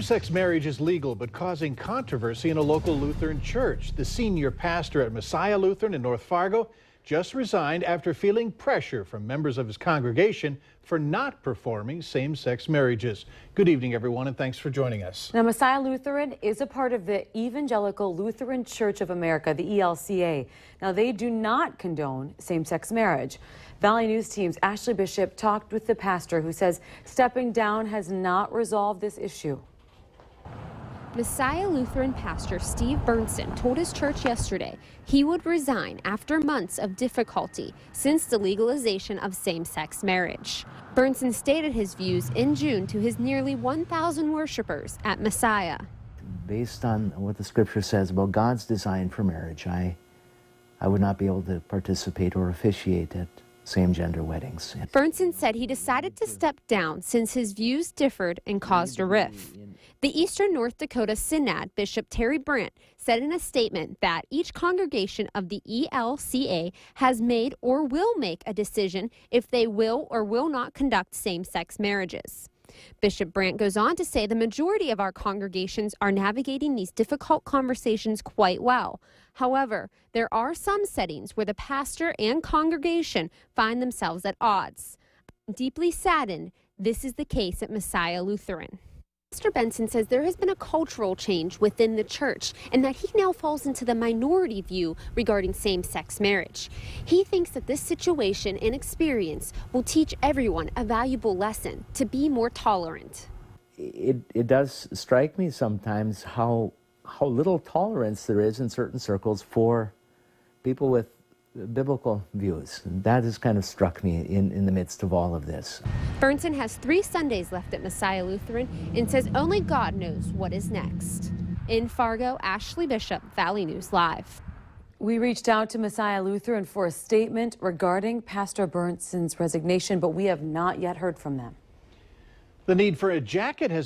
Same-sex marriage is legal but causing controversy in a local Lutheran church. The senior pastor at Messiah Lutheran in North Fargo just resigned after feeling pressure from members of his congregation for not performing same-sex marriages. Good evening, everyone, and thanks for joining us. Now, Messiah Lutheran is a part of the Evangelical Lutheran Church of America, the ELCA. Now, they do not condone same-sex marriage. Valley News Team's Ashley Bishop talked with the pastor, who says stepping down has not resolved this issue. Messiah Lutheran pastor Steve Bernson told his church yesterday he would resign after months of difficulty since the legalization of same-sex marriage. Bernson stated his views in June to his nearly 1,000 worshipers at Messiah. Based on what the scripture says about God's design for marriage, I would not be able to participate or officiate at same-gender weddings. Bernson said he decided to step down since his views differed and caused a rift. The Eastern North Dakota Synod Bishop Terry Brandt said in a statement that each congregation of the ELCA has made or will make a decision if they will or will not conduct same-sex marriages. Bishop Brandt goes on to say the majority of our congregations are navigating these difficult conversations quite well. However, there are some settings where the pastor and congregation find themselves at odds. Deeply saddened, this is the case at Messiah Lutheran. Mr. Benson says there has been a cultural change within the church and that he now falls into the minority view regarding same-sex marriage. He thinks that this situation and experience will teach everyone a valuable lesson to be more tolerant. It does strike me sometimes how little tolerance there is in certain circles for people with biblical views. That has kind of struck me in the midst of all of this. Bernson has 3 Sundays left at Messiah Lutheran and says only God knows what is next. In Fargo, Ashley Bishop, Valley News Live. We reached out to Messiah Lutheran for a statement regarding Pastor Bernson's resignation, but we have not yet heard from them. The need for a jacket has